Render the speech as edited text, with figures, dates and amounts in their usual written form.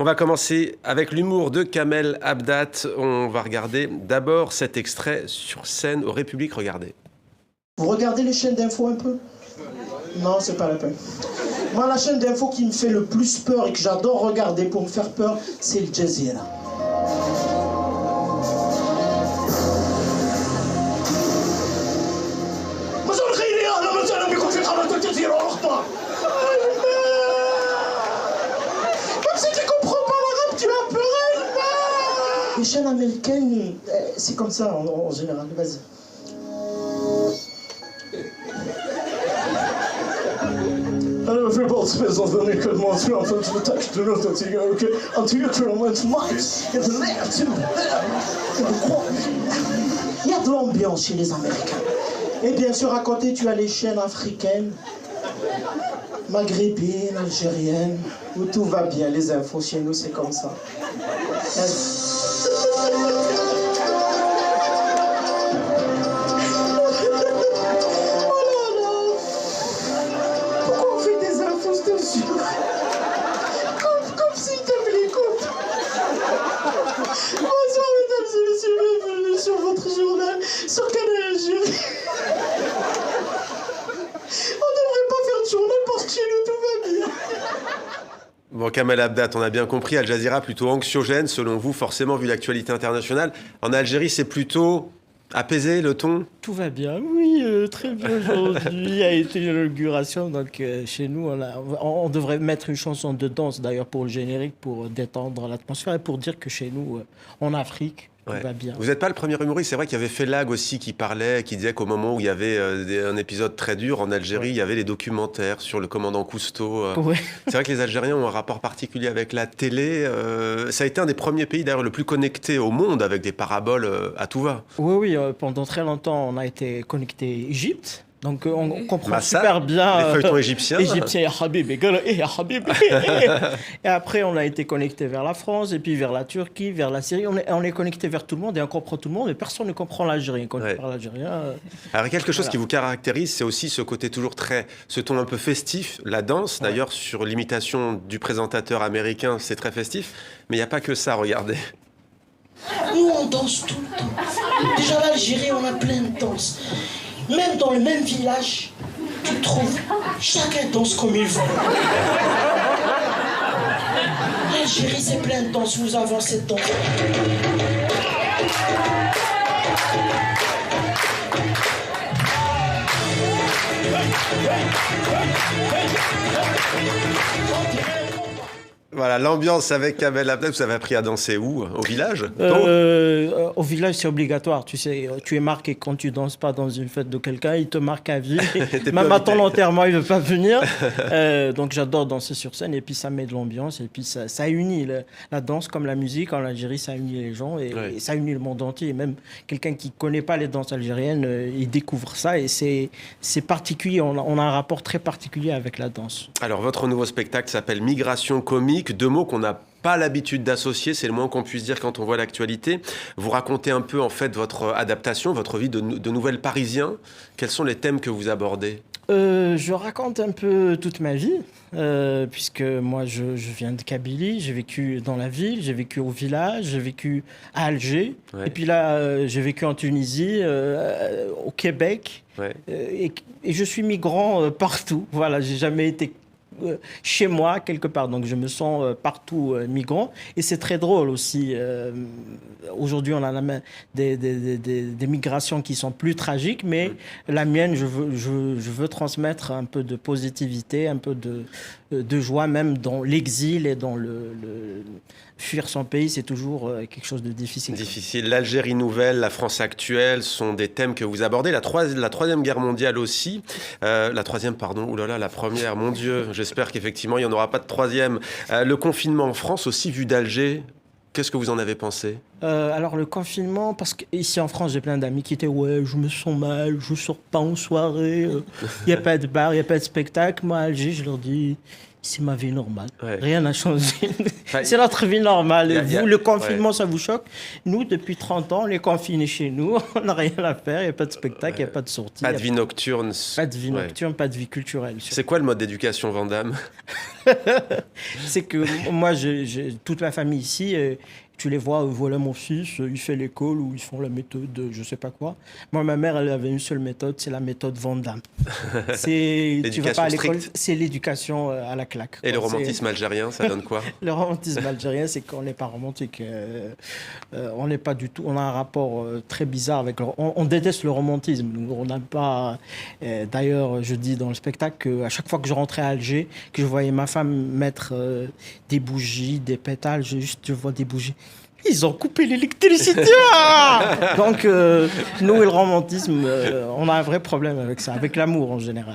On va commencer avec l'humour de Kamel Abdat. On va regarder d'abord cet extrait sur scène aux Républiques. Regardez. Vous regardez les chaînes d'infos un peu? Non, c'est pas la peine. Moi, la chaîne d'infos qui me fait le plus peur et que j'adore regarder pour me faire peur, c'est Al Jazeera. Les chaînes américaines, c'est comme ça en général. Vas-y. Alors, je pense que les enfants que montrer en fait le texte de notre tigre, ok, il y a de l'ambiance chez les Américains. Et bien sûr, à côté, tu as les chaînes africaines, maghrébines, algériennes, où tout va bien. Les infos chez nous, c'est comme ça. Comme s'il t'avait les côtes. Bonsoir mesdames et messieurs, bienvenue sur votre journal sur Canal Algérie. On devrait pas faire de journal parce que chez nous tout va bien. Bon, Kamel Abdat, on a bien compris, Al Jazeera plutôt anxiogène selon vous, forcément vu l'actualité internationale. En Algérie, c'est plutôt apaisé le ton? Tout va bien, oui, très bien aujourd'hui a été l'inauguration, donc chez nous on devrait mettre une chanson de danse d'ailleurs pour le générique, pour détendre l'atmosphère et pour dire que chez nous, en Afrique, tout va bien. Vous n'êtes pas le premier humoriste, c'est vrai qu'il y avait Felag aussi qui parlait, qui disait qu'au moment où il y avait un épisode très dur en Algérie, il y avait les documentaires sur le commandant Cousteau. C'est vrai que les Algériens ont un rapport particulier avec la télé. Ça a été un des premiers pays d'ailleurs le plus connecté au monde avec des paraboles à tout va. Oui, pendant très longtemps on a été connecté Égypte. Donc on comprend super bien les feuilletons égyptiens. Ya Habib, ya Habib. Et après on a été connecté vers la France et puis vers la Turquie, vers la Syrie. On est connecté vers tout le monde et on comprend tout le monde, mais personne ne comprend l'Algérien. Quand on parle algérien. Alors quelque chose qui vous caractérise, c'est aussi ce côté toujours ce ton un peu festif, la danse. D'ailleurs sur l'imitation du présentateur américain, c'est très festif. Mais il n'y a pas que ça, regardez. Nous on danse tout le temps. Déjà l'Algérie, on a plein de danses. Même dans le même village, tu trouves, chacun danse comme il veut. L'Algérie, c'est plein de danses, nous avons cette danse. Voilà, l'ambiance avec Kamel Abdat. Vous avez appris à danser où? Au village? Au village, c'est obligatoire. Tu sais, tu es marqué quand tu danses pas dans une fête de quelqu'un, il te marque à vie. Même à ton enterrement, il veut pas venir. Donc j'adore danser sur scène et puis ça met de l'ambiance et puis ça unit. La danse comme la musique en Algérie, ça unit les gens et ça unit le monde entier. Et même quelqu'un qui connaît pas les danses algériennes, il découvre ça et c'est particulier. On a un rapport très particulier avec la danse. Alors votre nouveau spectacle s'appelle Migration comique. Deux mots qu'on n'a pas l'habitude d'associer, c'est le moins qu'on puisse dire quand on voit l'actualité. Vous racontez un peu en fait votre adaptation, votre vie de nouvel Parisien. Quels sont les thèmes que vous abordez? Je raconte un peu toute ma vie, puisque moi je viens de Kabylie, j'ai vécu dans la ville, j'ai vécu au village, j'ai vécu à Alger, et puis là j'ai vécu en Tunisie, au Québec, et je suis migrant partout. Voilà, j'ai jamais été chez moi quelque part, donc je me sens partout migrant et c'est très drôle aussi. Aujourd'hui on a des migrations qui sont plus tragiques, mais la mienne, je veux transmettre un peu de positivité, un peu de joie, même dans l'exil et dans fuir son pays, c'est toujours quelque chose de difficile. Difficile. L'Algérie nouvelle, la France actuelle sont des thèmes que vous abordez. La Troisième Guerre mondiale aussi. La troisième, pardon. Ouh là là, la première, mon Dieu. J'espère qu'effectivement, il n'y en aura pas de troisième. Le confinement en France aussi, vu d'Alger. Qu'est-ce que vous en avez pensé? Alors le confinement, parce qu'ici en France, j'ai plein d'amis qui étaient « Ouais, je me sens mal, je sors pas en soirée, il n'y a pas de bar, il n'y a pas de spectacle. » Moi, à Alger, je leur dis « c'est ma vie normale. Rien n'a changé. C'est notre vie normale. Vous, le confinement, ça vous choque? Nous, depuis 30 ans, on est confinés chez nous. On n'a rien à faire. Il n'y a pas de spectacle, il n'y a pas de sortie. Pas de vie nocturne. Pas de vie nocturne, pas de vie culturelle. C'est quoi le mode d'éducation Van Damme? C'est que moi, j'ai toute ma famille ici. Tu les vois, voilà mon fils, il fait l'école ou ils font la méthode, je sais pas quoi. Moi, ma mère, elle avait une seule méthode, c'est la méthode Van Damme. Tu vas pas à l'école, c'est l'éducation à la claque. Et le romantisme algérien, ça donne quoi? Le romantisme algérien, c'est qu'on n'est pas romantique. On n'est pas du tout. On a un rapport très bizarre avec. On déteste le romantisme. On n'a pas. D'ailleurs, je dis dans le spectacle qu'à chaque fois que je rentrais à Alger, que je voyais ma femme mettre des bougies, des pétales, je vois des bougies. Ils ont coupé l'électricité. Donc, nous et le romantisme, on a un vrai problème avec ça, avec l'amour en général.